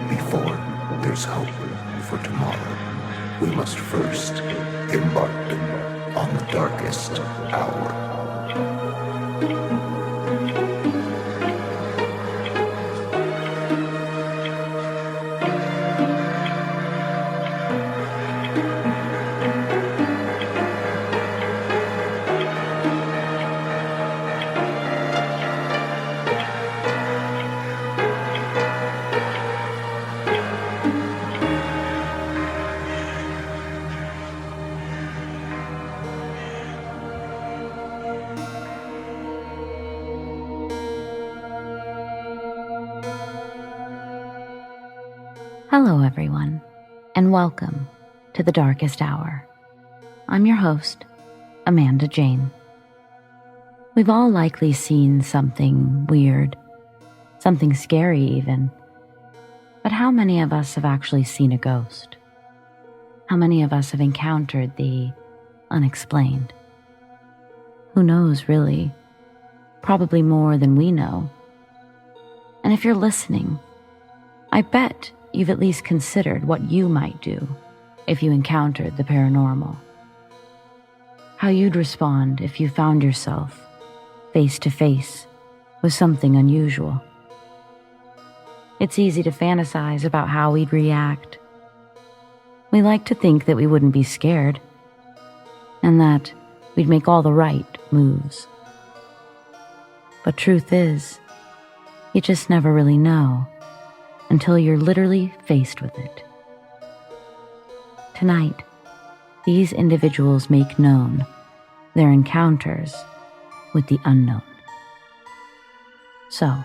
Before there's hope for tomorrow, we must first embark on the darkest hour. Hello everyone, and welcome to The Darkest Hour. I'm your host, Amanda Jane. We've all likely seen something weird, something scary even, but how many of us have actually seen a ghost? How many of us have encountered the unexplained? Who knows, really? Probably more than we know. And if you're listening, I bet you've at least considered what you might do if you encountered the paranormal. How you'd respond if you found yourself face to face with something unusual. It's easy to fantasize about how we'd react. We like to think that we wouldn't be scared and that we'd make all the right moves. But truth is, you just never really know until you're literally faced with it. Tonight, these individuals make known their encounters with the unknown. So,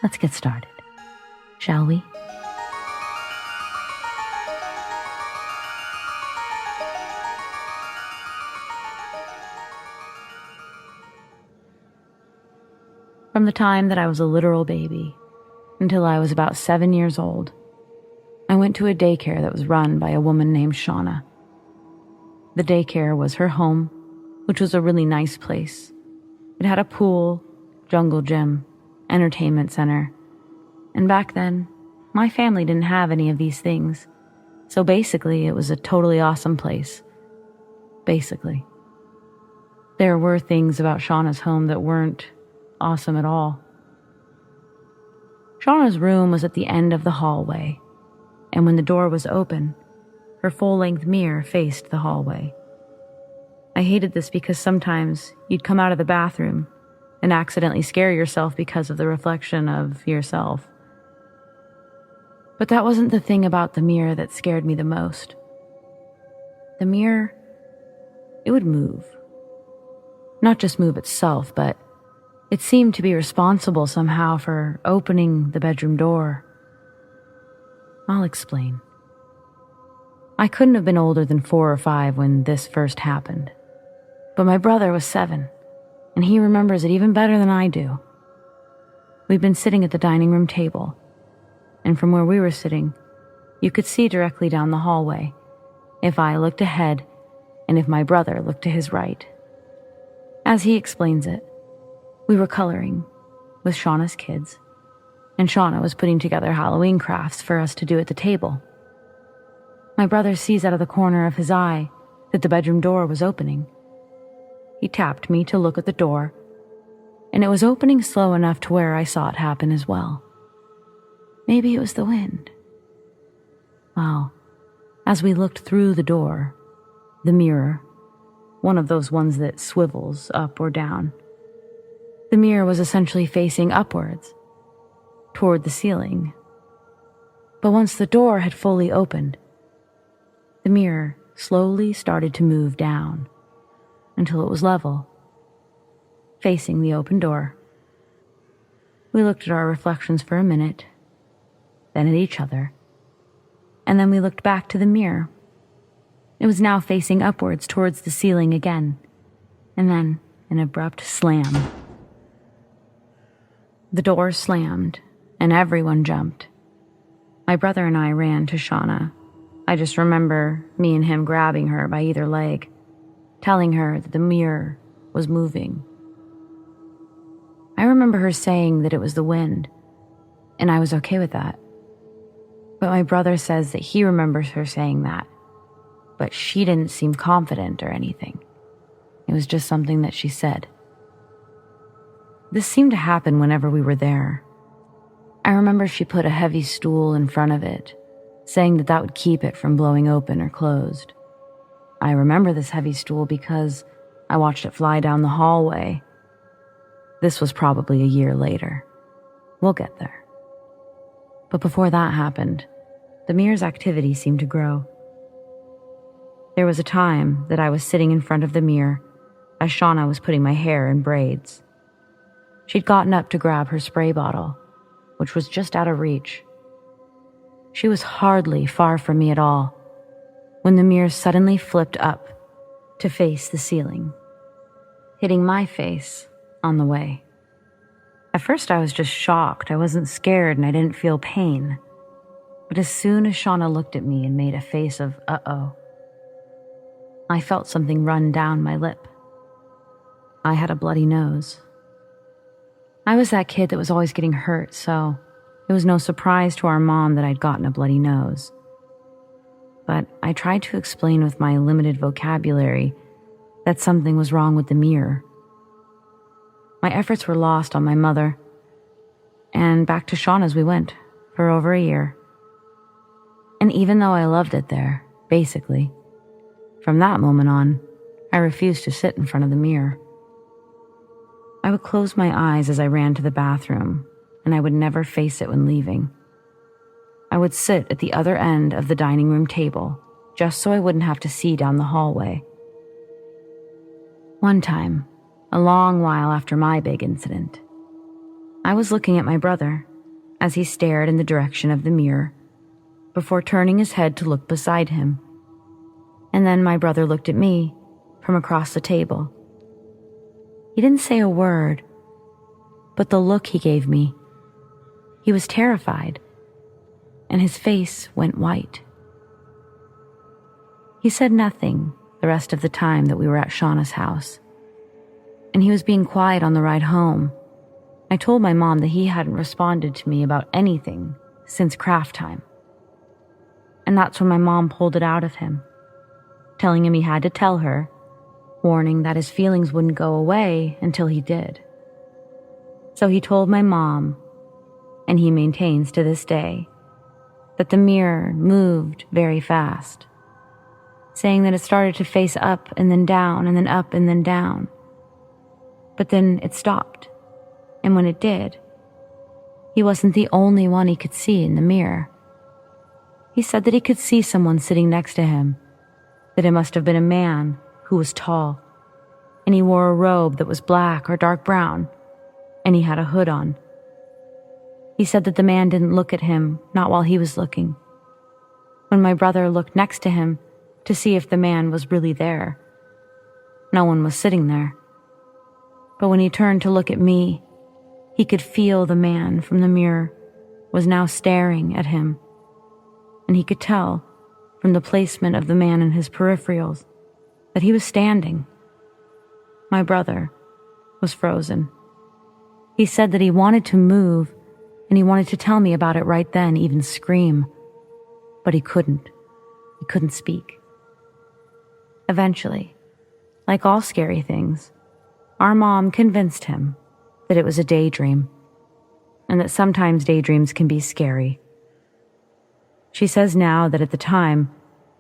let's get started, shall we? From the time that I was a literal baby until I was about 7 years old, I went to a daycare that was run by a woman named Shauna. The daycare was her home, which was a really nice place. It had a pool, jungle gym, entertainment center, and back then, my family didn't have any of these things, so basically it was a totally awesome place. Basically. There were things about Shauna's home that weren't awesome at all. Shauna's room was at the end of the hallway, and when the door was open, her full-length mirror faced the hallway. I hated this because sometimes you'd come out of the bathroom and accidentally scare yourself because of the reflection of yourself. But that wasn't the thing about the mirror that scared me the most. The mirror, it would move. Not just move itself, but it seemed to be responsible somehow for opening the bedroom door. I'll explain. I couldn't have been older than 4 or 5 when this first happened, but my brother was 7, and he remembers it even better than I do. We'd been sitting at the dining room table, and from where we were sitting, you could see directly down the hallway if I looked ahead and if my brother looked to his right. As he explains it, we were coloring with Shauna's kids, and Shauna was putting together Halloween crafts for us to do at the table. My brother sees out of the corner of his eye that the bedroom door was opening. He tapped me to look at the door, and it was opening slow enough to where I saw it happen as well. Maybe it was the wind. Well, as we looked through the door, the mirror, one of those ones that swivels up or down, the mirror was essentially facing upwards, toward the ceiling. But once the door had fully opened, the mirror slowly started to move down until it was level, facing the open door. We looked at our reflections for a minute, then at each other, and then we looked back to the mirror. It was now facing upwards towards the ceiling again, and then an abrupt slam. The door slammed, and everyone jumped. My brother and I ran to Shauna. I just remember me and him grabbing her by either leg, telling her that the mirror was moving. I remember her saying that it was the wind, and I was okay with that. But my brother says that he remembers her saying that, but she didn't seem confident or anything. It was just something that she said. This seemed to happen whenever we were there. I remember she put a heavy stool in front of it, saying that would keep it from blowing open or closed. I remember this heavy stool because I watched it fly down the hallway. This was probably a year later. We'll get there. But before that happened, the mirror's activity seemed to grow. There was a time that I was sitting in front of the mirror as Shauna was putting my hair in braids. She'd gotten up to grab her spray bottle, which was just out of reach. She was hardly far from me at all when the mirror suddenly flipped up to face the ceiling, hitting my face on the way. At first I was just shocked. I wasn't scared and I didn't feel pain. But as soon as Shauna looked at me and made a face of uh-oh, I felt something run down my lip. I had a bloody nose. I was that kid that was always getting hurt, so it was no surprise to our mom that I'd gotten a bloody nose. But I tried to explain with my limited vocabulary that something was wrong with the mirror. My efforts were lost on my mother, and back to Shauna's we went for over a year. And even though I loved it there, basically, from that moment on, I refused to sit in front of the mirror. I would close my eyes as I ran to the bathroom, and I would never face it when leaving. I would sit at the other end of the dining room table, just so I wouldn't have to see down the hallway. One time, a long while after my big incident, I was looking at my brother as he stared in the direction of the mirror before turning his head to look beside him. And then my brother looked at me from across the table. He didn't say a word, but the look he gave me, he was terrified, and his face went white. He said nothing the rest of the time that we were at Shauna's house, and he was being quiet on the ride home. I told my mom that he hadn't responded to me about anything since craft time. And that's when my mom pulled it out of him, telling him he had to tell her, warning that his feelings wouldn't go away until he did. So he told my mom, and he maintains to this day, that the mirror moved very fast, saying that it started to face up and then down and then up and then down. But then it stopped, and when it did, he wasn't the only one he could see in the mirror. He said that he could see someone sitting next to him, that it must have been a man who was tall, and he wore a robe that was black or dark brown, and he had a hood on. He said that the man didn't look at him, not while he was looking. When my brother looked next to him to see if the man was really there, no one was sitting there. But when he turned to look at me, he could feel the man from the mirror was now staring at him, and he could tell from the placement of the man in his peripherals that he was standing. My brother was frozen. He said that he wanted to move, and he wanted to tell me about it right then, even scream. But he couldn't. He couldn't speak. Eventually, like all scary things, our mom convinced him that it was a daydream, and that sometimes daydreams can be scary. She says now that at the time,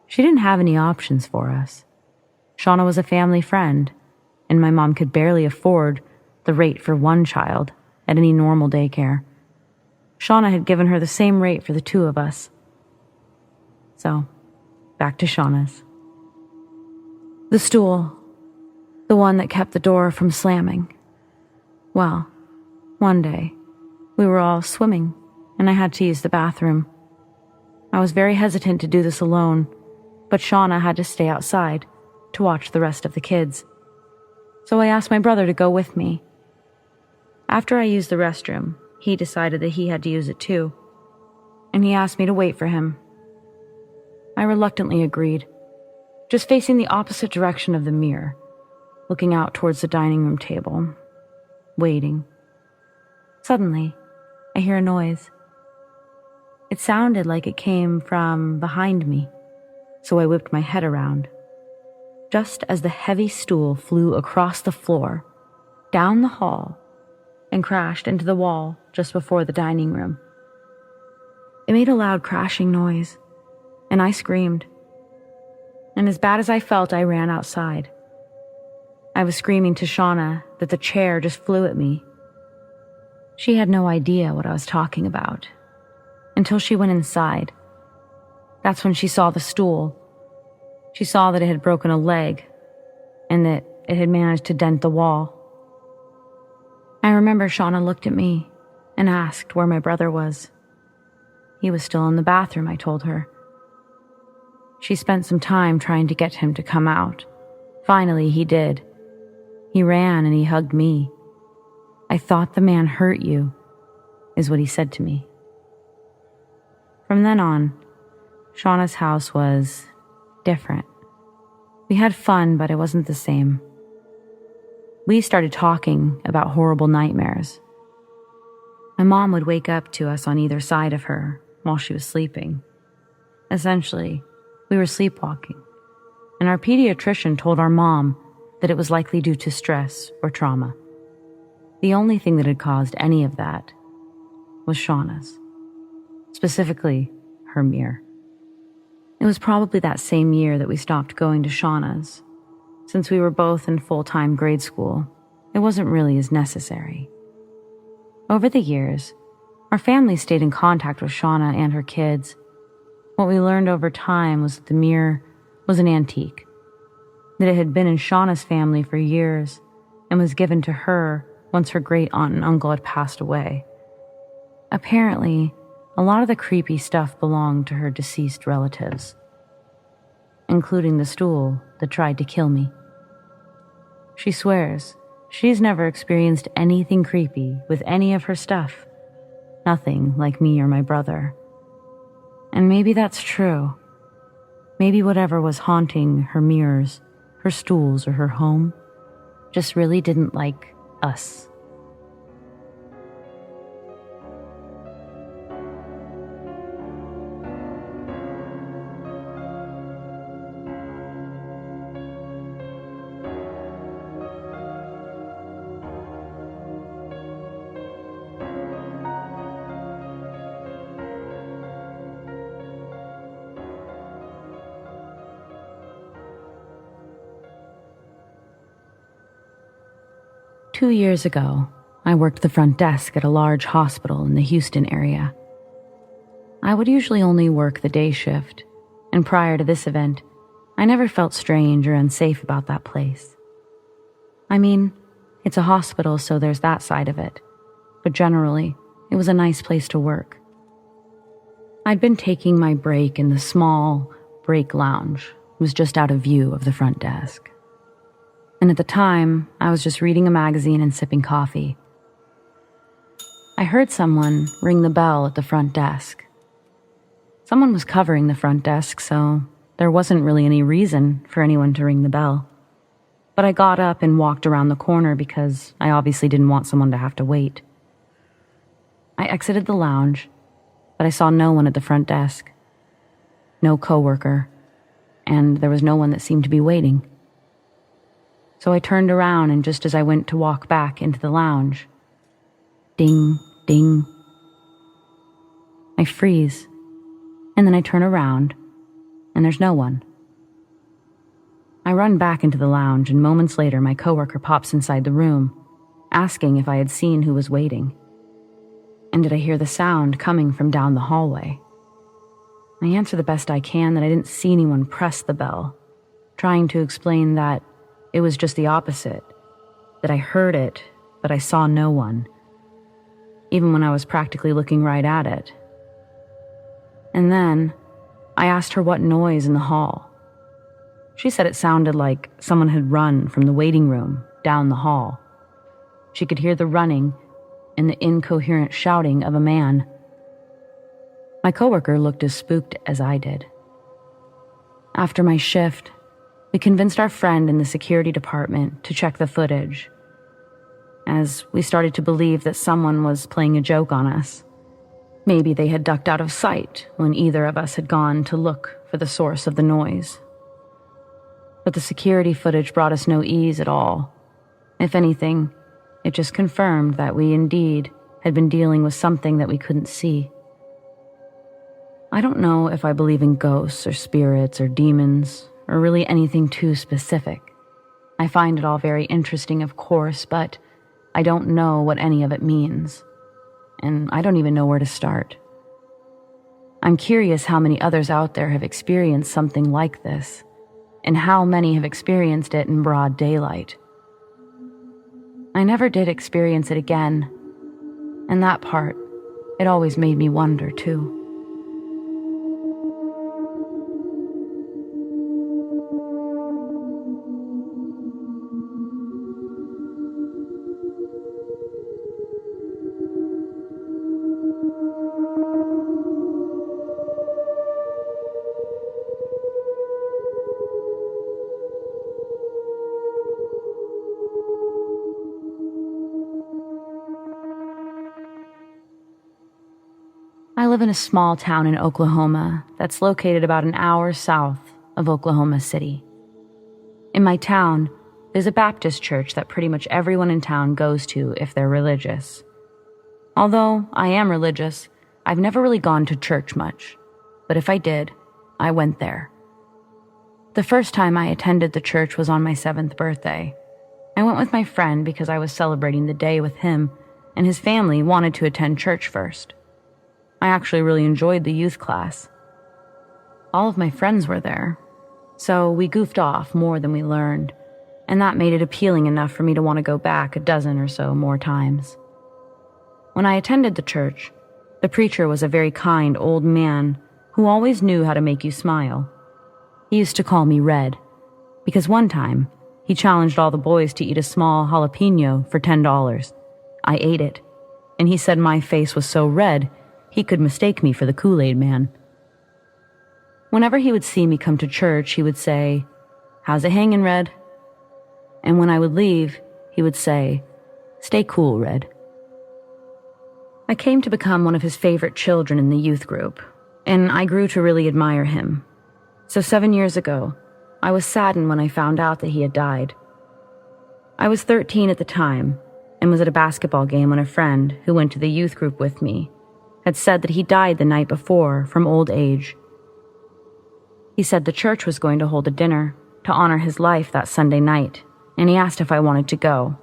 she didn't have any options for us. Shauna was a family friend, and my mom could barely afford the rate for one child at any normal daycare. Shauna had given her the same rate for the two of us. So, back to Shauna's. The stool, the one that kept the door from slamming. Well, one day, we were all swimming, and I had to use the bathroom. I was very hesitant to do this alone, but Shauna had to stay outside to watch the rest of the kids. So I asked my brother to go with me. After I used the restroom, he decided that he had to use it too, and he asked me to wait for him. I reluctantly agreed, just facing the opposite direction of the mirror, looking out towards the dining room table, waiting. Suddenly, I hear a noise. It sounded like it came from behind me, so I whipped my head around. Just as the heavy stool flew across the floor, down the hall, and crashed into the wall just before the dining room. It made a loud crashing noise, and I screamed. And as bad as I felt, I ran outside. I was screaming to Shauna that the chair just flew at me. She had no idea what I was talking about, until she went inside. That's when she saw the stool. She saw that it had broken a leg, and that it had managed to dent the wall. I remember Shauna looked at me and asked where my brother was. He was still in the bathroom, I told her. She spent some time trying to get him to come out. Finally, he did. He ran and he hugged me. "I thought the man hurt you," is what he said to me. From then on, Shauna's house was different. We had fun, but it wasn't the same. We started talking about horrible nightmares. My mom would wake up to us on either side of her while she was sleeping. Essentially, we were sleepwalking, and our pediatrician told our mom that it was likely due to stress or trauma. The only thing that had caused any of that was Shauna's, specifically her mirror. It was probably that same year that we stopped going to Shauna's. Since we were both in full-time grade school, it wasn't really as necessary. Over the years, our family stayed in contact with Shauna and her kids. What we learned over time was that the mirror was an antique, that it had been in Shauna's family for years and was given to her once her great aunt and uncle had passed away. Apparently, a lot of the creepy stuff belonged to her deceased relatives, including the stool that tried to kill me. She swears she's never experienced anything creepy with any of her stuff. Nothing like me or my brother. And maybe that's true. Maybe whatever was haunting her mirrors, her stools, or her home just really didn't like us. Two years ago, I worked the front desk at a large hospital in the Houston area. I would usually only work the day shift, and prior to this event, I never felt strange or unsafe about that place. I mean, it's a hospital, so there's that side of it, but generally, it was a nice place to work. I'd been taking my break in the small break lounge. It was just out of view of the front desk. And at the time, I was just reading a magazine and sipping coffee. I heard someone ring the bell at the front desk. Someone was covering the front desk, so there wasn't really any reason for anyone to ring the bell. But I got up and walked around the corner because I obviously didn't want someone to have to wait. I exited the lounge, but I saw no one at the front desk. No coworker, and there was no one that seemed to be waiting. So I turned around, and just as I went to walk back into the lounge, ding, ding. I freeze, and then I turn around, and there's no one. I run back into the lounge, and moments later my coworker pops inside the room, asking if I had seen who was waiting. And did I hear the sound coming from down the hallway? I answer the best I can that I didn't see anyone press the bell, trying to explain that it was just the opposite, that I heard it, but I saw no one, even when I was practically looking right at it. And then I asked her what noise in the hall. She said it sounded like someone had run from the waiting room down the hall. She could hear the running and the incoherent shouting of a man. My coworker looked as spooked as I did. After my shift, we convinced our friend in the security department to check the footage, as we started to believe that someone was playing a joke on us. Maybe they had ducked out of sight when either of us had gone to look for the source of the noise. But the security footage brought us no ease at all. If anything, it just confirmed that we indeed had been dealing with something that we couldn't see. I don't know if I believe in ghosts or spirits or demons or really anything too specific. I find it all very interesting, of course, but I don't know what any of it means. And I don't even know where to start. I'm curious how many others out there have experienced something like this, and how many have experienced it in broad daylight. I never did experience it again, and that part, it always made me wonder too. I live in a small town in Oklahoma that's located about an hour south of Oklahoma City. In my town, there's a Baptist church that pretty much everyone in town goes to if they're religious. Although I am religious, I've never really gone to church much, but if I did, I went there. The first time I attended the church was on my 7th birthday. I went with my friend because I was celebrating the day with him, and his family wanted to attend church first. I actually really enjoyed the youth class. All of my friends were there, so we goofed off more than we learned, and that made it appealing enough for me to want to go back a dozen or so more times. When I attended the church, the preacher was a very kind old man who always knew how to make you smile. He used to call me Red, because one time he challenged all the boys to eat a small jalapeno for $10. I ate it, and he said my face was so red he could mistake me for the Kool-Aid man. Whenever he would see me come to church, he would say, "How's it hangin', Red?" And when I would leave, he would say, "Stay cool, Red." I came to become one of his favorite children in the youth group, and I grew to really admire him. So 7 years ago, I was saddened when I found out that he had died. I was 13 at the time, and was at a basketball game when a friend who went to the youth group with me had said that he died the night before from old age. He said the church was going to hold a dinner to honor his life that Sunday night, and he asked if I wanted to go.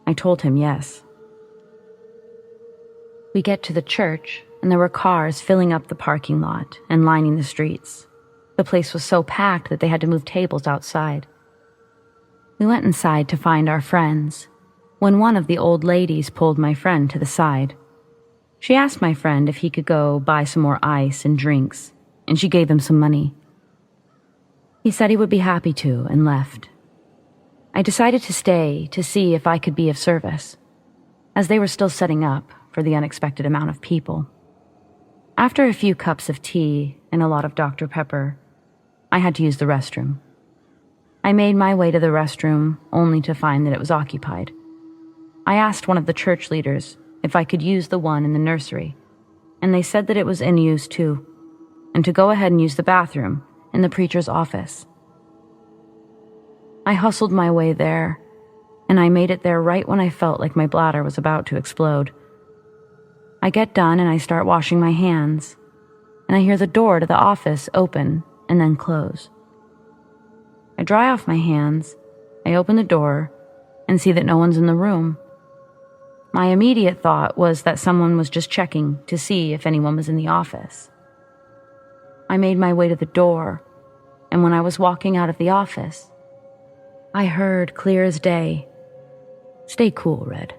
I told him yes. We get to the church, and there were cars filling up the parking lot and lining the streets. The place was so packed that they had to move tables outside. We went inside to find our friends, when one of the old ladies pulled my friend to the side. She asked my friend if he could go buy some more ice and drinks, and she gave him some money. He said he would be happy to and left. I decided to stay to see if I could be of service, as they were still setting up for the unexpected amount of people. After a few cups of tea and a lot of Dr. Pepper, I had to use the restroom. I made my way to the restroom only to find that it was occupied. I asked one of the church leaders if I could use the one in the nursery, and they said that it was in use too, and to go ahead and use the bathroom in the preacher's office. I hustled my way there, and I made it there right when I felt like my bladder was about to explode. I get done and I start washing my hands, and I hear the door to the office open and then close. I dry off my hands, I open the door, and see that no one's in the room. My immediate thought was that someone was just checking to see if anyone was in the office. I made my way to the door, and when I was walking out of the office, I heard clear as day, "Stay cool, Red."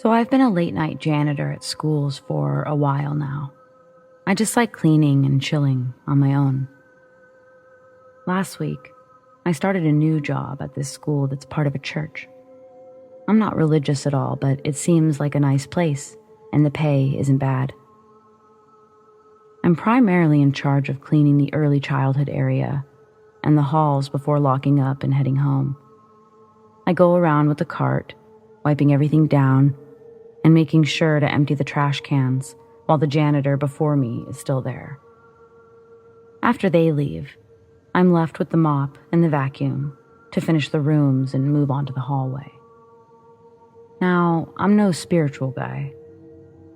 So I've been a late-night janitor at schools for a while now. I just like cleaning and chilling on my own. Last week, I started a new job at this school that's part of a church. I'm not religious at all, but it seems like a nice place, and the pay isn't bad. I'm primarily in charge of cleaning the early childhood area and the halls before locking up and heading home. I go around with the cart, wiping everything down and making sure to empty the trash cans while the janitor before me is still there. After they leave, I'm left with the mop and the vacuum to finish the rooms and move on to the hallway. Now, I'm no spiritual guy,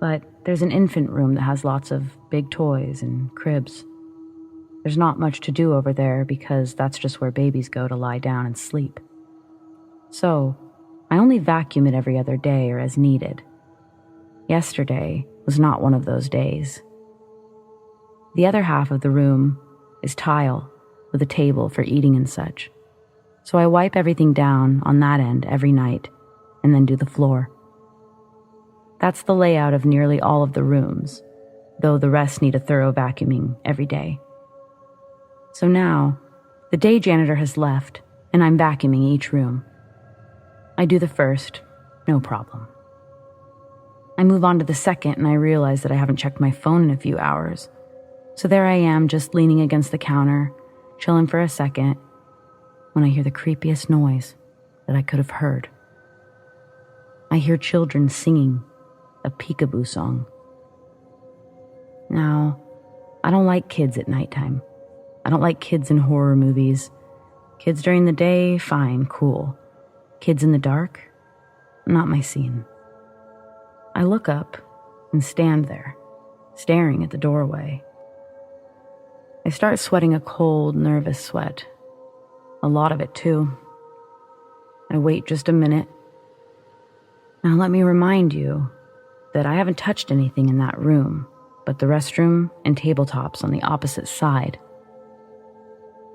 but there's an infant room that has lots of big toys and cribs. There's not much to do over there because that's just where babies go to lie down and sleep. So, I only vacuum it every other day or as needed. Yesterday was not one of those days. The other half of the room is tile with a table for eating and such. So I wipe everything down on that end every night and then do the floor. That's the layout of nearly all of the rooms, though the rest need a thorough vacuuming every day. So now, the day janitor has left and I'm vacuuming each room. I do the first, no problem. I move on to the second and I realize that I haven't checked my phone in a few hours. So there I am, just leaning against the counter, chilling for a second, when I hear the creepiest noise that I could have heard. I hear children singing a peekaboo song. Now, I don't like kids at nighttime. I don't like kids in horror movies. Kids during the day, fine, cool. Kids in the dark, not my scene. I look up and stand there, staring at the doorway. I start sweating a cold, nervous sweat. A lot of it, too. I wait just a minute. Now let me remind you that I haven't touched anything in that room, but the restroom and tabletops on the opposite side.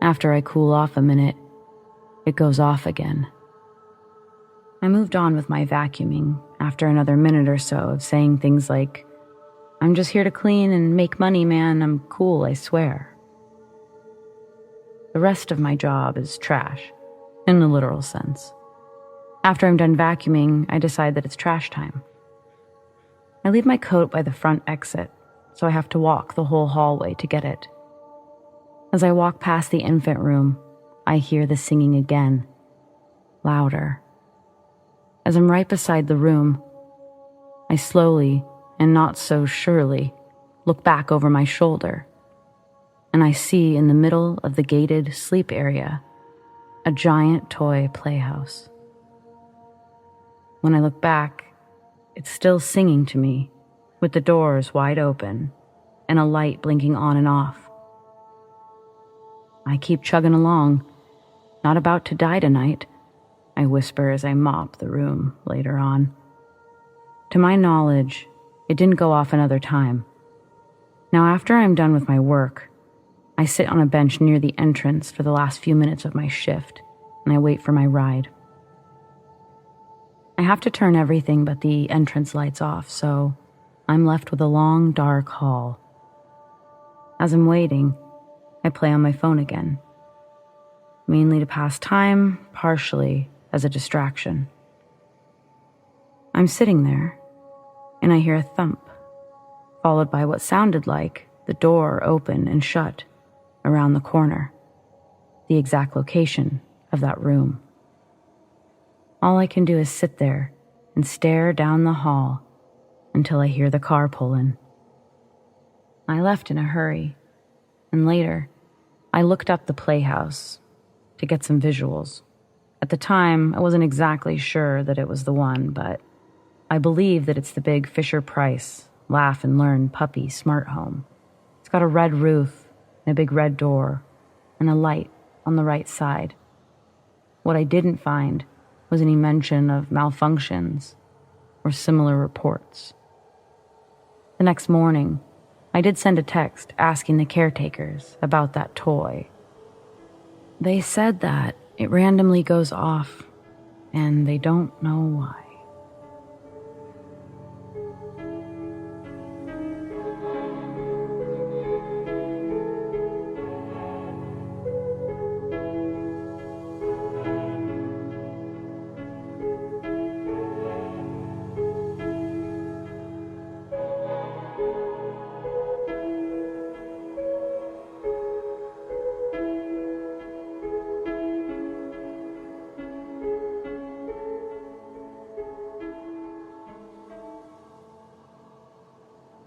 After I cool off a minute, it goes off again. I moved on with my vacuuming after another minute or so of saying things like, "I'm just here to clean and make money, man. I'm cool, I swear." The rest of my job is trash, in the literal sense. After I'm done vacuuming, I decide that it's trash time. I leave my coat by the front exit, so I have to walk the whole hallway to get it. As I walk past the infant room, I hear the singing again, louder. As I'm right beside the room, I slowly, and not so surely, look back over my shoulder, and I see in the middle of the gated sleep area a giant toy playhouse. When I look back, it's still singing to me, with the doors wide open and a light blinking on and off. I keep chugging along, not about to die tonight, I whisper as I mop the room later on. To my knowledge, it didn't go off another time. Now, after I'm done with my work, I sit on a bench near the entrance for the last few minutes of my shift, and I wait for my ride. I have to turn everything but the entrance lights off, so I'm left with a long, dark hall. As I'm waiting, I play on my phone again, mainly to pass time, partially as a distraction. I'm sitting there, and I hear a thump, followed by what sounded like the door open and shut around the corner, the exact location of that room. All I can do is sit there and stare down the hall until I hear the car pull in. I left in a hurry, and later, I looked up the playhouse to get some visuals. At the time, I wasn't exactly sure that it was the one, but I believe that it's the big Fisher-Price Laugh and Learn puppy smart home. It's got a red roof and a big red door and a light on the right side. What I didn't find was any mention of malfunctions or similar reports. The next morning, I did send a text asking the caretakers about that toy. They said that it randomly goes off, and they don't know why.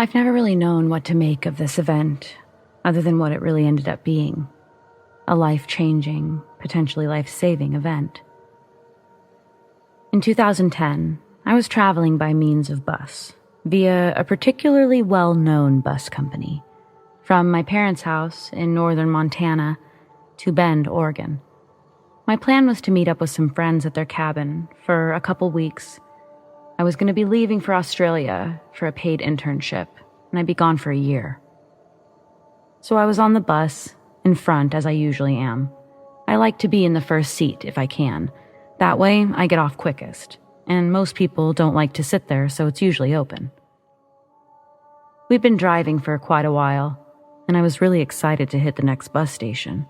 I've never really known what to make of this event, other than what it really ended up being. A life-changing, potentially life-saving event. In 2010, I was traveling by means of bus, via a particularly well-known bus company, from my parents' house in northern Montana to Bend, Oregon. My plan was to meet up with some friends at their cabin for a couple weeks. I was going to be leaving for Australia for a paid internship, and I'd be gone for a year. So I was on the bus, in front as I usually am. I like to be in the first seat if I can. That way, I get off quickest, and most people don't like to sit there, so it's usually open. We'd been driving for quite a while, and I was really excited to hit the next bus station,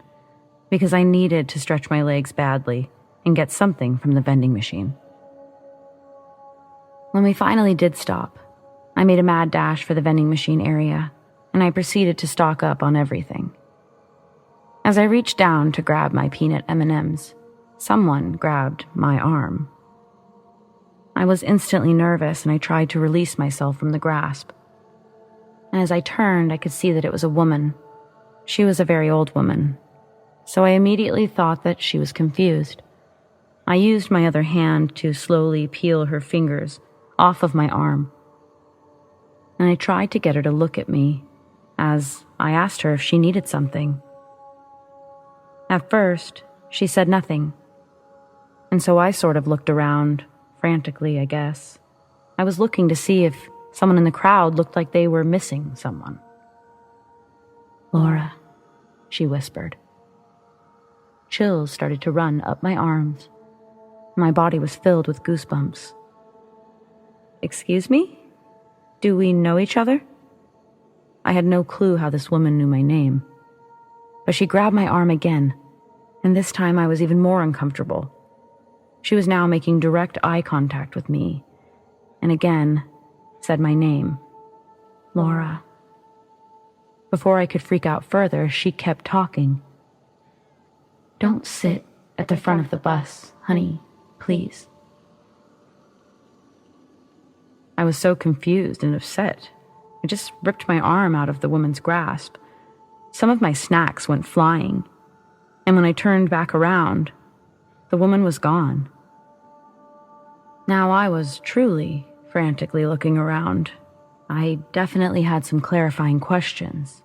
because I needed to stretch my legs badly and get something from the vending machine. When we finally did stop, I made a mad dash for the vending machine area, and I proceeded to stock up on everything. As I reached down to grab my peanut M&Ms, someone grabbed my arm. I was instantly nervous, and I tried to release myself from the grasp. And as I turned, I could see that it was a woman. She was a very old woman, so I immediately thought that she was confused. I used my other hand to slowly peel her fingers off of my arm, and I tried to get her to look at me as I asked her if she needed something. At first, she said nothing, and so I sort of looked around, frantically, I guess. I was looking to see if someone in the crowd looked like they were missing someone. "Laura," she whispered. Chills started to run up my arms. My body was filled with goosebumps. "Excuse me? Do we know each other?" I had no clue how this woman knew my name. But she grabbed my arm again, and this time I was even more uncomfortable. She was now making direct eye contact with me, and again said my name, "Laura." Before I could freak out further, she kept talking. "Don't sit at the front of the bus, honey, please." I was so confused and upset. I just ripped my arm out of the woman's grasp. Some of my snacks went flying, and when I turned back around, the woman was gone. Now I was truly frantically looking around. I definitely had some clarifying questions,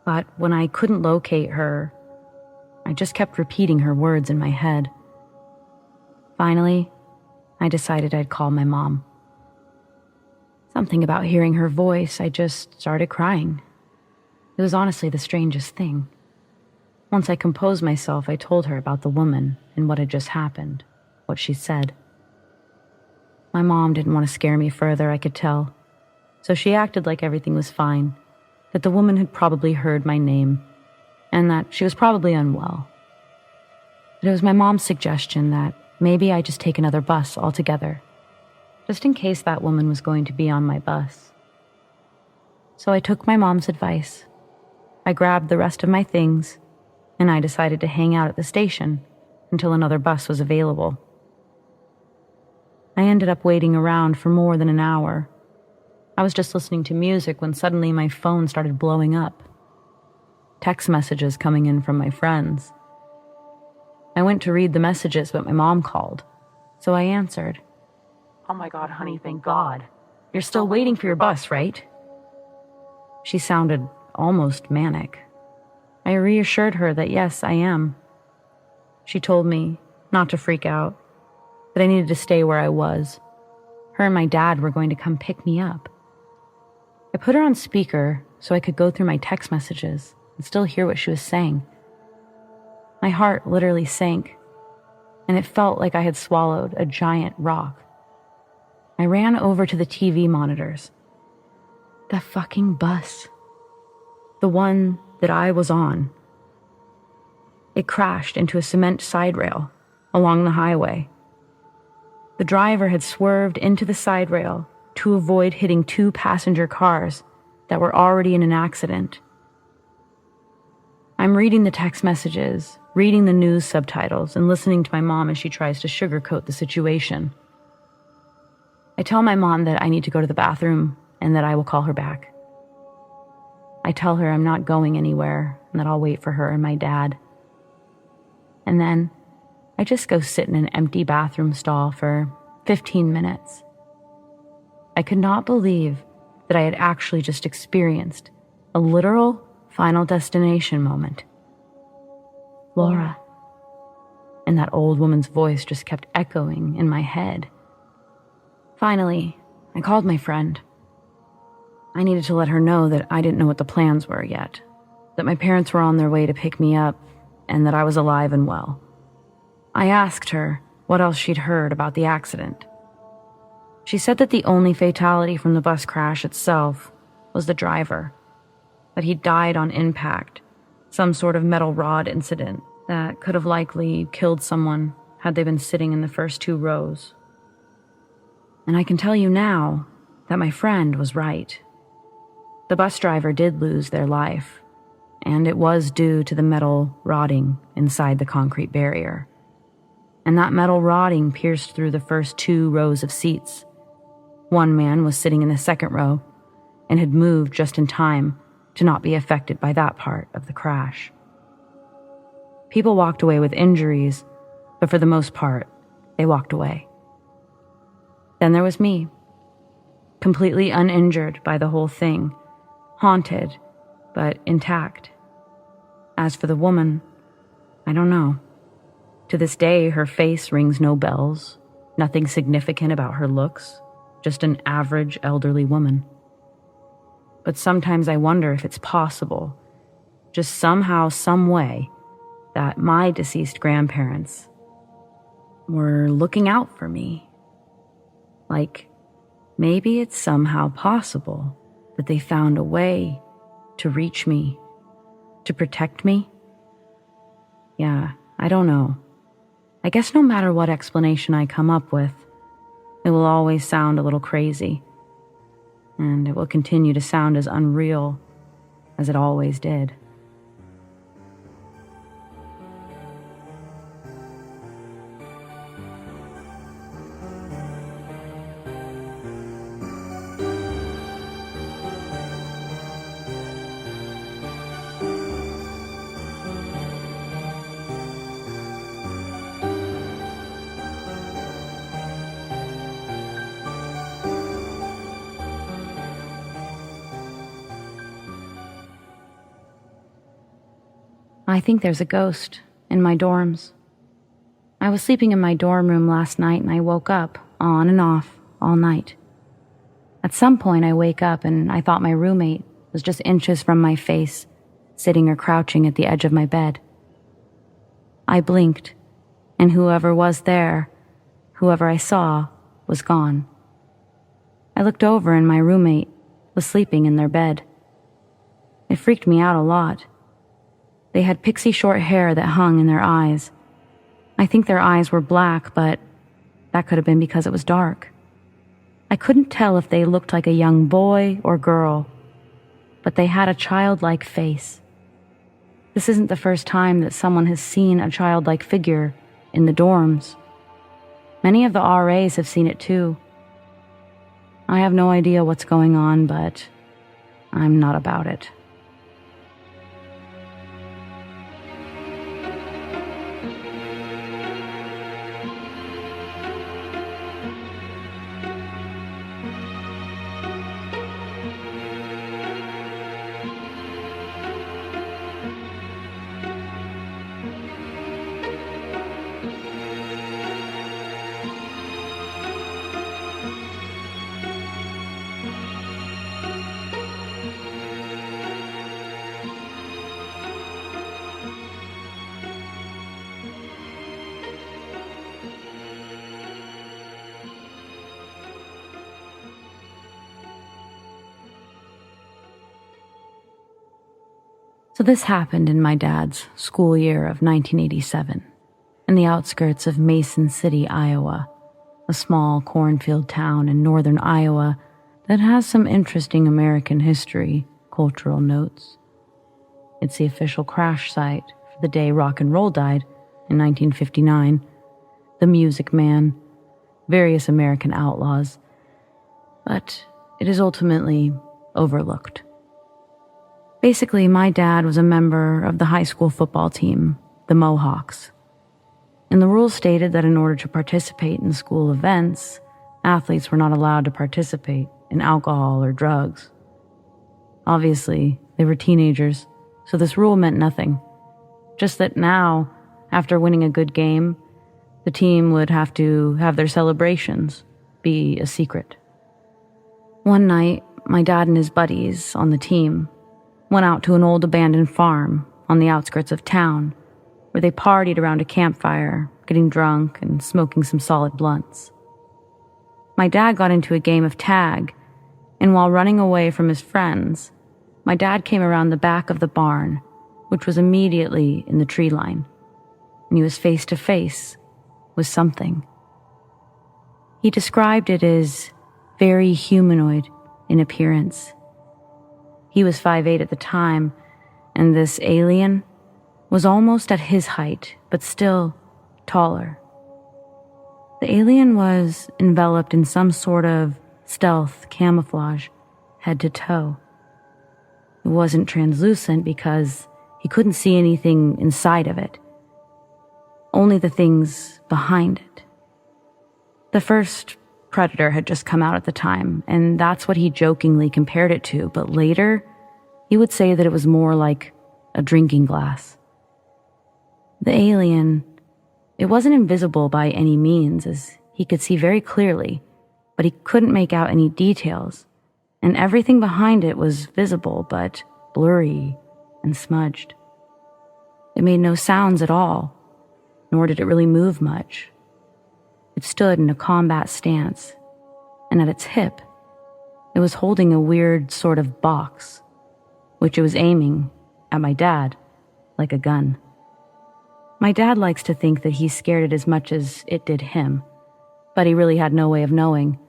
but when I couldn't locate her, I just kept repeating her words in my head. Finally, I decided I'd call my mom. Something about hearing her voice, I just started crying. It was honestly the strangest thing. Once I composed myself, I told her about the woman and what had just happened, what she said. My mom didn't want to scare me further, I could tell, so she acted like everything was fine, that the woman had probably heard my name, and that she was probably unwell. But it was my mom's suggestion that maybe I just take another bus altogether, just in case that woman was going to be on my bus. So I took my mom's advice. I grabbed the rest of my things, and I decided to hang out at the station until another bus was available. I ended up waiting around for more than an hour. I was just listening to music when suddenly my phone started blowing up. Text messages coming in from my friends. I went to read the messages, but my mom called, so I answered. "Oh my God, honey, thank God. You're still waiting for your bus, right?" She sounded almost manic. I reassured her that yes, I am. She told me not to freak out, that I needed to stay where I was. Her and my dad were going to come pick me up. I put her on speaker so I could go through my text messages and still hear what she was saying. My heart literally sank, and it felt like I had swallowed a giant rock. I ran over to the TV monitors. The fucking bus. The one that I was on. It crashed into a cement side rail along the highway. The driver had swerved into the side rail to avoid hitting two passenger cars that were already in an accident. I'm reading the text messages, reading the news subtitles, and listening to my mom as she tries to sugarcoat the situation. I tell my mom that I need to go to the bathroom and that I will call her back. I tell her I'm not going anywhere and that I'll wait for her and my dad. And then I just go sit in an empty bathroom stall for 15 minutes. I could not believe that I had actually just experienced a literal Final Destination moment. Laura. And that old woman's voice just kept echoing in my head. Finally, I called my friend. I needed to let her know that I didn't know what the plans were yet, that my parents were on their way to pick me up, and that I was alive and well. I asked her what else she'd heard about the accident. She said that the only fatality from the bus crash itself was the driver, that he died on impact, some sort of metal rod incident that could have likely killed someone had they been sitting in the first 2 rows. And I can tell you now that my friend was right. The bus driver did lose their life, and it was due to the metal rotting inside the concrete barrier. And that metal rotting pierced through the first 2 rows of seats. One man was sitting in the second row and had moved just in time to not be affected by that part of the crash. People walked away with injuries, but for the most part, they walked away. Then there was me, completely uninjured by the whole thing, haunted, but intact. As for the woman, I don't know. To this day, her face rings no bells, nothing significant about her looks, just an average elderly woman. But sometimes I wonder if it's possible, just somehow, some way, that my deceased grandparents were looking out for me. Like, maybe it's somehow possible that they found a way to reach me, to protect me. Yeah, I don't know. I guess no matter what explanation I come up with, it will always sound a little crazy, and it will continue to sound as unreal as it always did. I think there's a ghost in my dorms. I was sleeping in my dorm room last night and I woke up on and off all night. At some point I wake up and I thought my roommate was just inches from my face, sitting or crouching at the edge of my bed. I blinked, and whoever was there, whoever I saw, was gone. I looked over and my roommate was sleeping in their bed. It freaked me out a lot. They had pixie short hair that hung in their eyes. I think their eyes were black, but that could have been because it was dark. I couldn't tell if they looked like a young boy or girl, but they had a childlike face. This isn't the first time that someone has seen a childlike figure in the dorms. Many of the RAs have seen it too. I have no idea what's going on, but I'm not about it. So this happened in my dad's school year of 1987, in the outskirts of Mason City, Iowa, a small cornfield town in northern Iowa that has some interesting American history, cultural notes. It's the official crash site for the day rock and roll died in 1959, the Music Man, various American outlaws. But it is ultimately overlooked. Basically, my dad was a member of the high school football team, the Mohawks. And the rules stated that in order to participate in school events, athletes were not allowed to participate in alcohol or drugs. Obviously, they were teenagers, so this rule meant nothing. Just that now, after winning a good game, the team would have to have their celebrations be a secret. One night, my dad and his buddies on the team went out to an old abandoned farm on the outskirts of town, where they partied around a campfire, getting drunk and smoking some solid blunts. My dad got into a game of tag, and while running away from his friends, my dad came around the back of the barn, which was immediately in the tree line, and he was face to face with something. He described it as very humanoid in appearance. He was 5'8" at the time, and this alien was almost at his height, but still taller. The alien was enveloped in some sort of stealth camouflage, head to toe. It wasn't translucent because he couldn't see anything inside of it, only the things behind it. The first predator had just come out at the time, and that's what he jokingly compared it to, but later he would say that it was more like a drinking glass. The alien, it wasn't invisible by any means, as he could see very clearly, but he couldn't make out any details, and everything behind it was visible but blurry and smudged. It made no sounds at all, nor did it really move much. It stood in a combat stance, and at its hip, it was holding a weird sort of box, which it was aiming at my dad like a gun. My dad likes to think that he scared it as much as it did him, but he really had no way of knowing.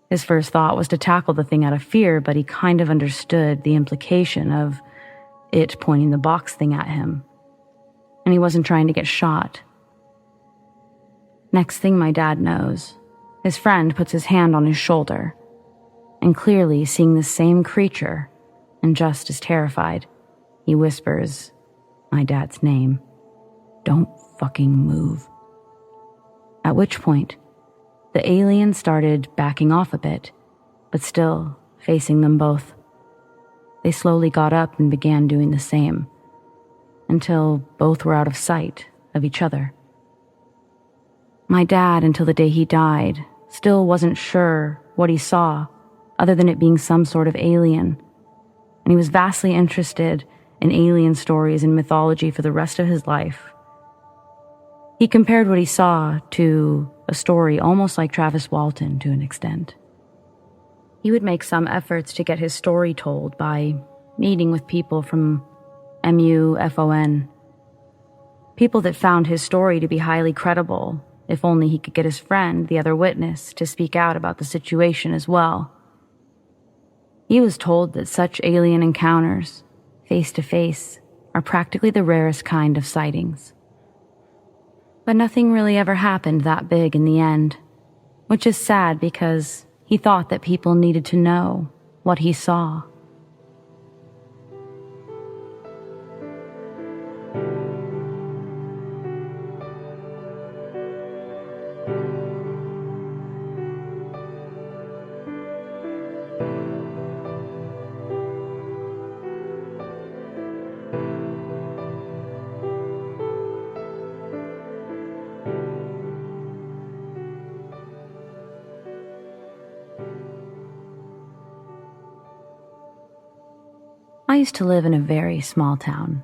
His first thought was to tackle the thing out of fear, but he kind of understood the implication of it pointing the box thing at him, and he wasn't trying to get shot. Next thing my dad knows, his friend puts his hand on his shoulder, and clearly seeing the same creature, and just as terrified, he whispers my dad's name. "Don't fucking move." At which point, the alien started backing off a bit, but still facing them both. They slowly got up and began doing the same, until both were out of sight of each other. My dad, until the day he died, still wasn't sure what he saw, other than it being some sort of alien, and he was vastly interested in alien stories and mythology for the rest of his life. He compared what he saw to a story almost like Travis Walton to an extent. He would make some efforts to get his story told by meeting with people from MUFON, people that found his story to be highly credible, if only he could get his friend, the other witness, to speak out about the situation as well. He was told that such alien encounters, face to face, are practically the rarest kind of sightings. But nothing really ever happened that big in the end, which is sad because he thought that people needed to know what he saw. I used to live in a very small town.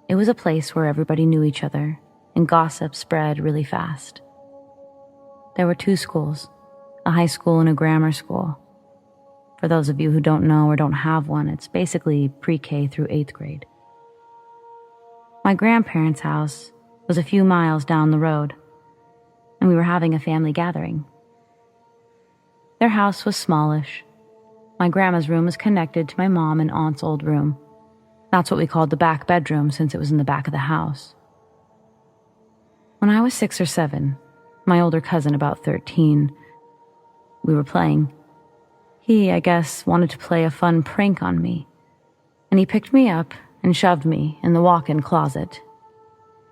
It was a place where everybody knew each other, and gossip spread really fast. There were 2 schools, a high school and a grammar school. For those of you who don't know or don't have one, it's basically pre-K through 8th grade. My grandparents' house was a few miles down the road, and we were having a family gathering. Their house was smallish. My grandma's room was connected to my mom and aunt's old room. That's what we called the back bedroom since it was in the back of the house. When I was 6 or 7, my older cousin about 13, we were playing. He, I guess, wanted to play a fun prank on me, and he picked me up and shoved me in the walk-in closet.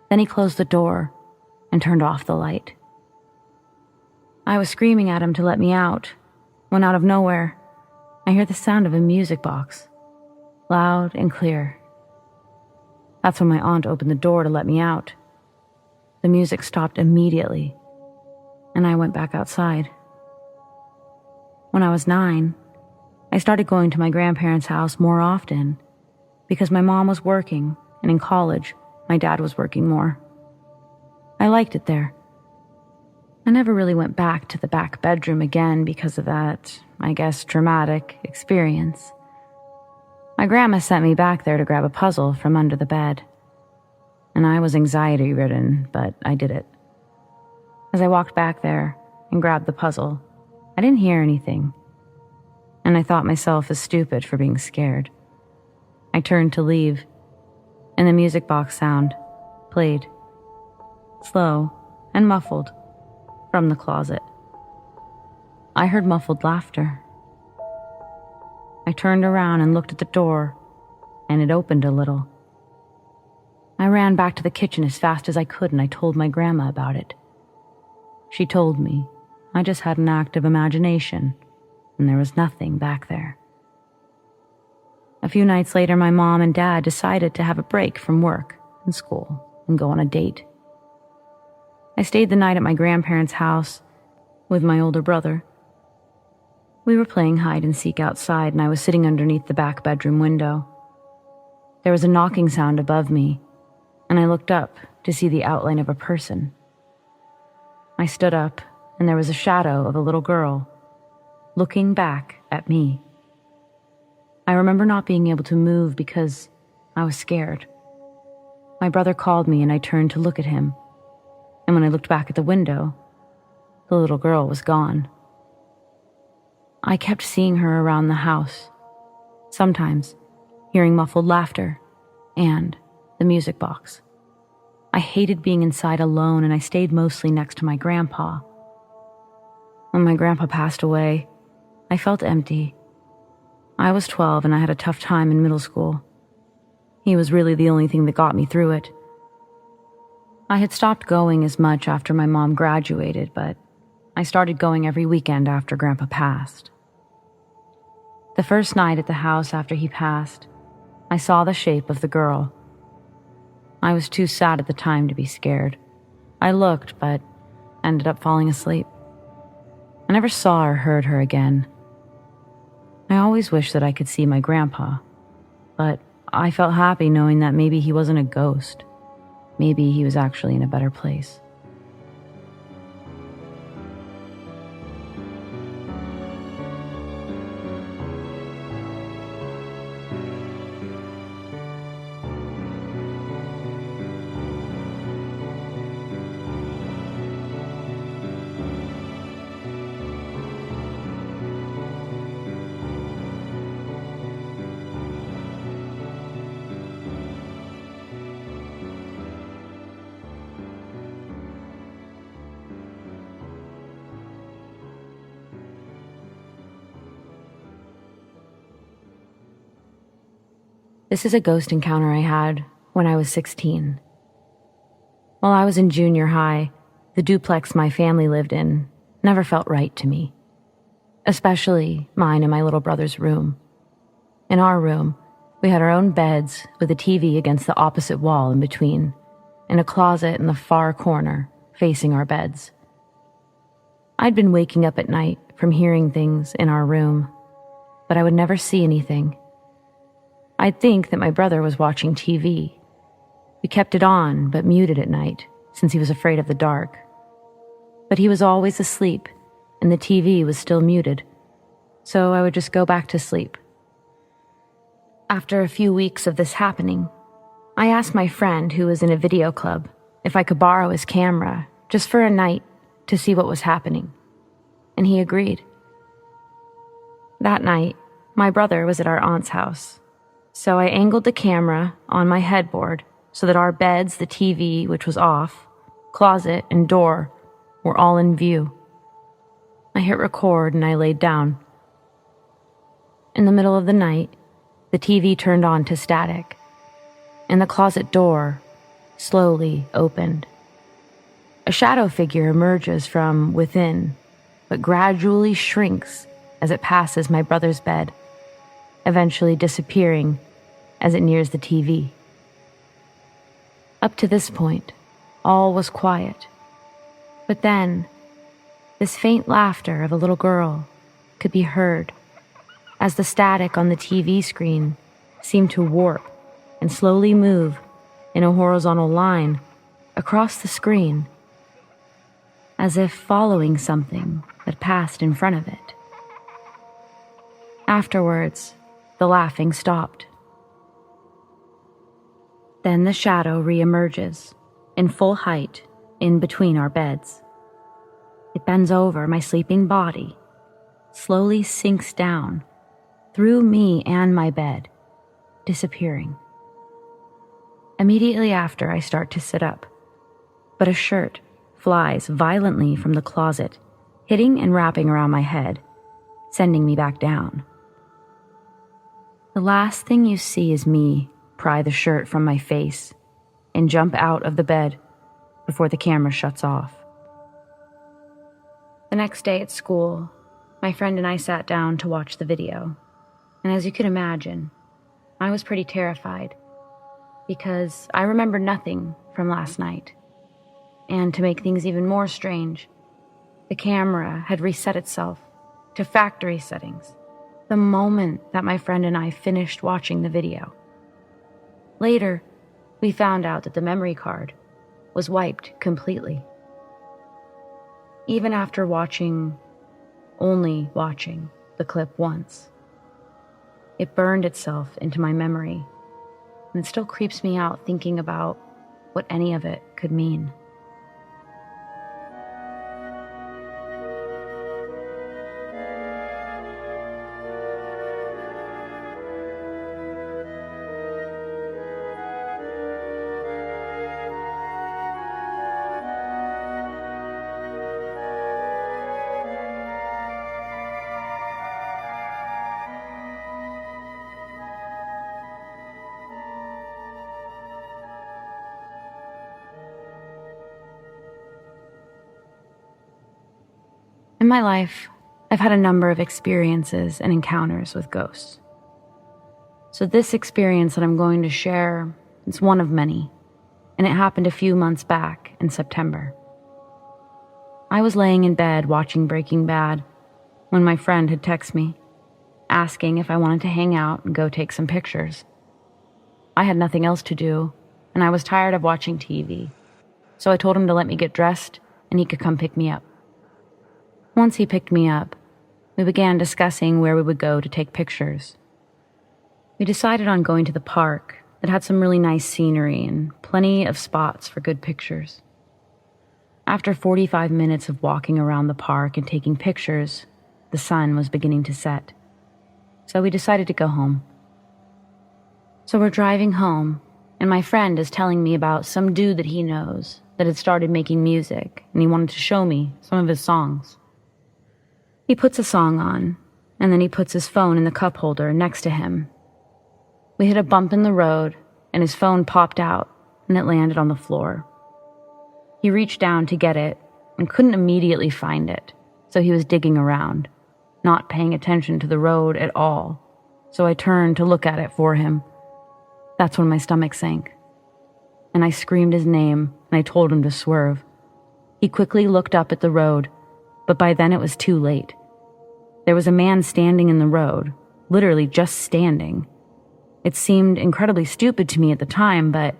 Then he closed the door and turned off the light. I was screaming at him to let me out, when out of nowhere, I hear the sound of a music box, loud and clear. That's when my aunt opened the door to let me out. The music stopped immediately, and I went back outside. When I was 9, I started going to my grandparents' house more often because my mom was working, and in college, my dad was working more. I liked it there. I never really went back to the back bedroom again because of that, I guess, traumatic experience. My grandma sent me back there to grab a puzzle from under the bed, and I was anxiety-ridden, but I did it. As I walked back there and grabbed the puzzle, I didn't hear anything, and I thought myself as stupid for being scared. I turned to leave, and the music box sound played, slow and muffled, from the closet. I heard muffled laughter. I turned around and looked at the door, and it opened a little. I ran back to the kitchen as fast as I could, and I told my grandma about it. She told me I just had an active imagination, and there was nothing back there. A few nights later, my mom and dad decided to have a break from work and school and go on a date. I stayed the night at my grandparents' house with my older brother. We were playing hide and seek outside, and I was sitting underneath the back bedroom window. There was a knocking sound above me, and I looked up to see the outline of a person. I stood up, and there was a shadow of a little girl looking back at me. I remember not being able to move because I was scared. My brother called me, and I turned to look at him. And when I looked back at the window, the little girl was gone. I kept seeing her around the house, sometimes hearing muffled laughter and the music box. I hated being inside alone, and I stayed mostly next to my grandpa. When my grandpa passed away, I felt empty. I was 12 and I had a tough time in middle school. He was really the only thing that got me through it. I had stopped going as much after my mom graduated, but I started going every weekend after Grandpa passed. The first night at the house after he passed, I saw the shape of the girl. I was too sad at the time to be scared. I looked, but ended up falling asleep. I never saw or heard her again. I always wished that I could see my grandpa, but I felt happy knowing that maybe he wasn't a ghost. Maybe he was actually in a better place. This is a ghost encounter I had when I was 16. While I was in junior high, the duplex my family lived in never felt right to me, especially mine and my little brother's room. In our room, we had our own beds with a TV against the opposite wall in between, and a closet in the far corner facing our beds. I'd been waking up at night from hearing things in our room, but I would never see anything. I'd think that my brother was watching TV. We kept it on, but muted at night, since he was afraid of the dark. But he was always asleep, and the TV was still muted, so I would just go back to sleep. After a few weeks of this happening, I asked my friend who was in a video club if I could borrow his camera just for a night to see what was happening, and he agreed. That night, my brother was at our aunt's house, so I angled the camera on my headboard so that our beds, the TV, which was off, closet, and door were all in view. I hit record and I laid down. In the middle of the night, the TV turned on to static, and the closet door slowly opened. A shadow figure emerges from within, but gradually shrinks as it passes my brother's bed, eventually disappearing as it nears the TV. Up to this point, all was quiet. But then, this faint laughter of a little girl could be heard as the static on the TV screen seemed to warp and slowly move in a horizontal line across the screen, as if following something that passed in front of it. Afterwards, the laughing stopped. Then the shadow re-emerges, in full height, in between our beds. It bends over my sleeping body, slowly sinks down, through me and my bed, disappearing. Immediately after, I start to sit up, but a shirt flies violently from the closet, hitting and wrapping around my head, sending me back down. The last thing you see is me pry the shirt from my face and jump out of the bed before the camera shuts off. The next day at school, my friend and I sat down to watch the video, and as you can imagine, I was pretty terrified because I remember nothing from last night. And to make things even more strange, the camera had reset itself to factory settings the moment that my friend and I finished watching the video. Later, we found out that the memory card was wiped completely. Even after only watching the clip once, it burned itself into my memory, and it still creeps me out thinking about what any of it could mean. In my life, I've had a number of experiences and encounters with ghosts. So this experience that I'm going to share is one of many, and it happened a few months back in September. I was laying in bed watching Breaking Bad when my friend had texted me, asking if I wanted to hang out and go take some pictures. I had nothing else to do, and I was tired of watching TV, so I told him to let me get dressed and he could come pick me up. Once he picked me up, we began discussing where we would go to take pictures. We decided on going to the park that had some really nice scenery and plenty of spots for good pictures. After 45 minutes of walking around the park and taking pictures, the sun was beginning to set. So we decided to go home. So we're driving home, and my friend is telling me about some dude that he knows that had started making music, and he wanted to show me some of his songs. He puts a song on, and then he puts his phone in the cup holder next to him. We hit a bump in the road, and his phone popped out, and it landed on the floor. He reached down to get it, and couldn't immediately find it, so he was digging around, not paying attention to the road at all, so I turned to look at it for him. That's when my stomach sank, and I screamed his name, and I told him to swerve. He quickly looked up at the road, but by then it was too late. There was a man standing in the road, literally just standing. It seemed incredibly stupid to me at the time, but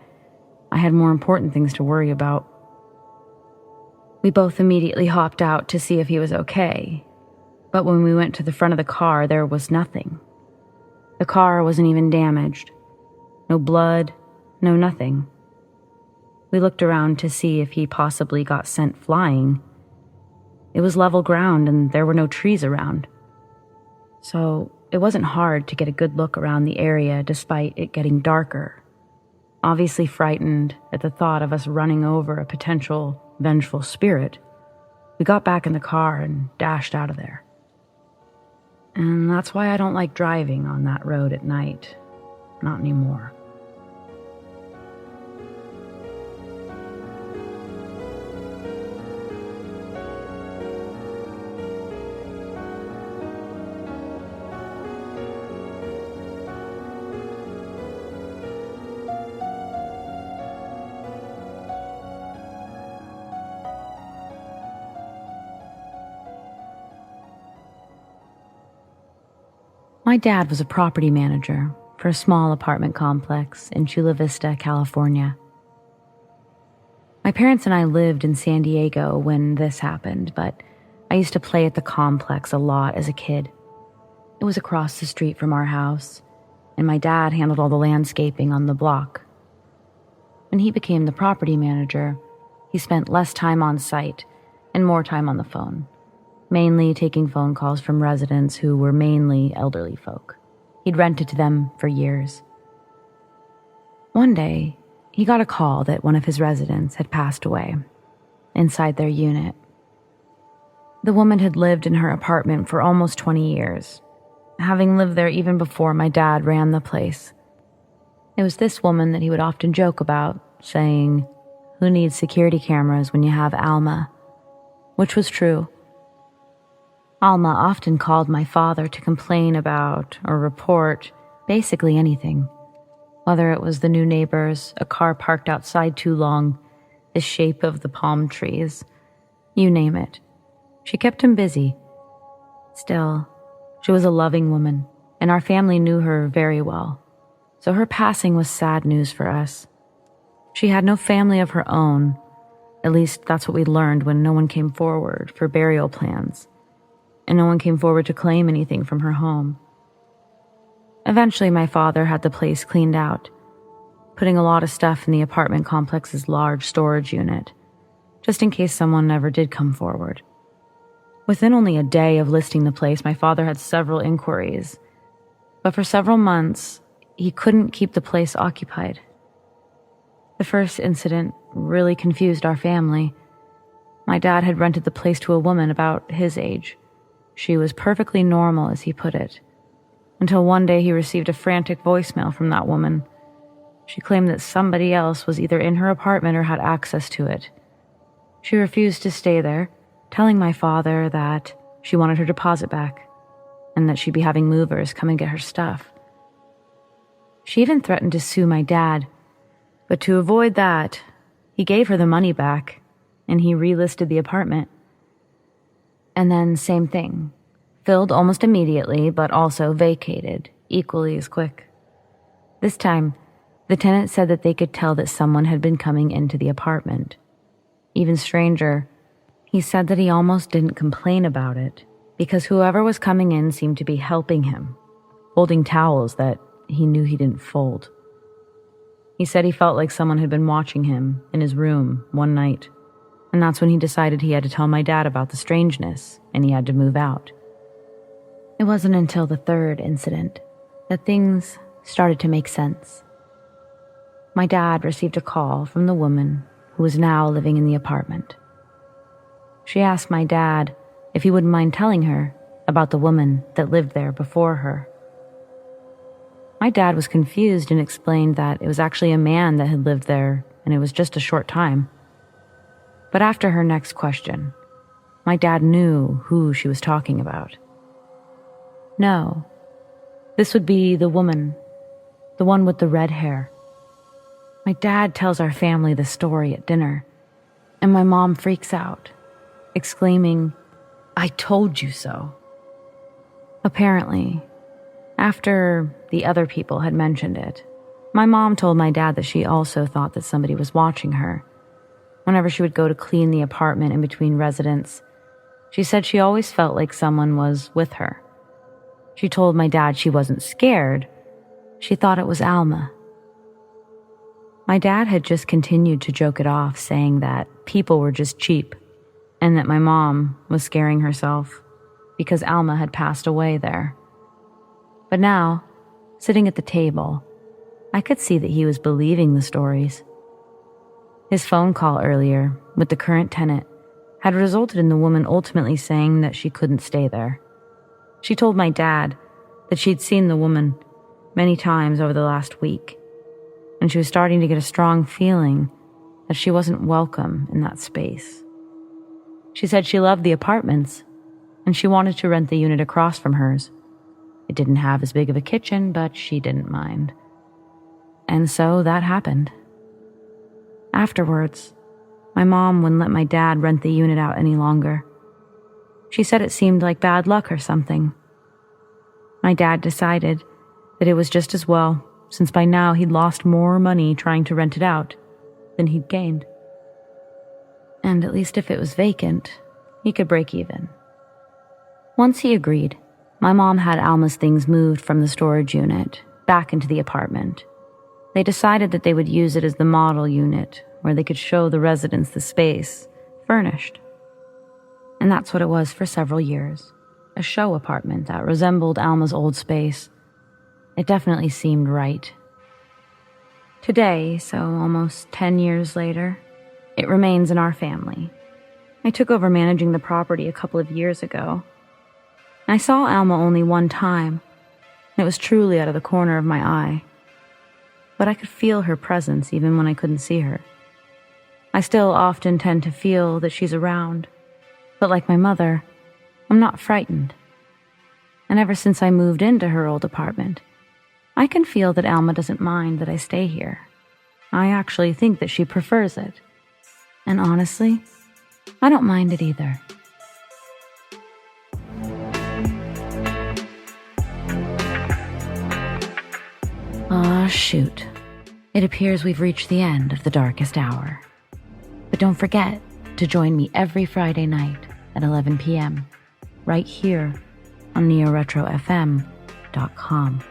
I had more important things to worry about. We both immediately hopped out to see if he was okay, but when we went to the front of the car, there was nothing. The car wasn't even damaged. No blood, no nothing. We looked around to see if he possibly got sent flying. It was level ground and there were no trees around. So it wasn't hard to get a good look around the area despite it getting darker. Obviously frightened at the thought of us running over a potential vengeful spirit, we got back in the car and dashed out of there. And that's why I don't like driving on that road at night. Not anymore. My dad was a property manager for a small apartment complex in Chula Vista, California. My parents and I lived in San Diego when this happened, but I used to play at the complex a lot as a kid. It was across the street from our house, and my dad handled all the landscaping on the block. When he became the property manager, he spent less time on site and more time on the phone, mainly taking phone calls from residents who were mainly elderly folk. He'd rented to them for years. One day, he got a call that one of his residents had passed away inside their unit. The woman had lived in her apartment for almost 20 years, having lived there even before my dad ran the place. It was this woman that he would often joke about, saying, "Who needs security cameras when you have Alma?" Which was true. Alma often called my father to complain about or report basically anything, whether it was the new neighbors, a car parked outside too long, the shape of the palm trees, you name it. She kept him busy. Still, she was a loving woman, and our family knew her very well, so her passing was sad news for us. She had no family of her own, at least that's what we learned when no one came forward for burial plans, and no one came forward to claim anything from her home. Eventually, my father had the place cleaned out, putting a lot of stuff in the apartment complex's large storage unit, just in case someone ever did come forward. Within only a day of listing the place, my father had several inquiries, but for several months, he couldn't keep the place occupied. The first incident really confused our family. My dad had rented the place to a woman about his age. She was perfectly normal, as he put it, until one day he received a frantic voicemail from that woman. She claimed that somebody else was either in her apartment or had access to it. She refused to stay there, telling my father that she wanted her deposit back and that she'd be having movers come and get her stuff. She even threatened to sue my dad, but to avoid that, he gave her the money back and he relisted the apartment. And then same thing, filled almost immediately, but also vacated equally as quick. This time, the tenant said that they could tell that someone had been coming into the apartment. Even stranger, he said that he almost didn't complain about it because whoever was coming in seemed to be helping him, holding towels that he knew he didn't fold. He said he felt like someone had been watching him in his room one night. And that's when he decided he had to tell my dad about the strangeness, and he had to move out. It wasn't until the third incident that things started to make sense. My dad received a call from the woman who was now living in the apartment. She asked my dad if he wouldn't mind telling her about the woman that lived there before her. My dad was confused and explained that it was actually a man that had lived there, and it was just a short time. But after her next question, my dad knew who she was talking about. No, this would be the woman, the one with the red hair. My dad tells our family the story at dinner, and my mom freaks out, exclaiming, "I told you so." Apparently, after the other people had mentioned it, my mom told my dad that she also thought that somebody was watching her. Whenever she would go to clean the apartment in between residents, she said she always felt like someone was with her. She told my dad she wasn't scared. She thought it was Alma. My dad had just continued to joke it off, saying that people were just cheap and that my mom was scaring herself because Alma had passed away there. But now, sitting at the table, I could see that he was believing the stories. His phone call earlier with the current tenant had resulted in the woman ultimately saying that she couldn't stay there. She told my dad that she'd seen the woman many times over the last week, and she was starting to get a strong feeling that she wasn't welcome in that space. She said she loved the apartments, and she wanted to rent the unit across from hers. It didn't have as big of a kitchen, but she didn't mind. And so that happened. Afterwards, my mom wouldn't let my dad rent the unit out any longer. She said it seemed like bad luck or something. My dad decided that it was just as well, since by now he'd lost more money trying to rent it out than he'd gained. And at least if it was vacant, he could break even. Once he agreed, my mom had Alma's things moved from the storage unit back into the apartment. They decided that they would use it as the model unit, where they could show the residents the space, furnished. And that's what it was for several years, a show apartment that resembled Alma's old space. It definitely seemed right. Today, so almost 10 years later, it remains in our family. I took over managing the property a couple of years ago. I saw Alma only one time, and it was truly out of the corner of my eye. But I could feel her presence even when I couldn't see her. I still often tend to feel that she's around, but like my mother, I'm not frightened. And ever since I moved into her old apartment, I can feel that Alma doesn't mind that I stay here. I actually think that she prefers it. And honestly, I don't mind it either. Aw, shoot. It appears we've reached the end of the darkest hour. But don't forget to join me every Friday night at 11 p.m. right here on neoretrofm.com.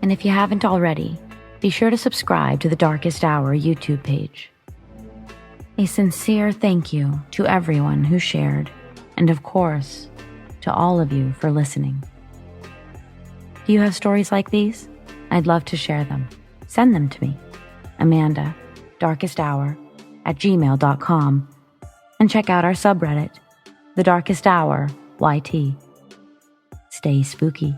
And if you haven't already, be sure to subscribe to the Darkest Hour YouTube page. A sincere thank you to everyone who shared, and of course, to all of you for listening. Do you have stories like these? I'd love to share them. Send them to me, amandadarkesthour@gmail.com, and check out our subreddit, The Darkest Hour YT. Stay spooky.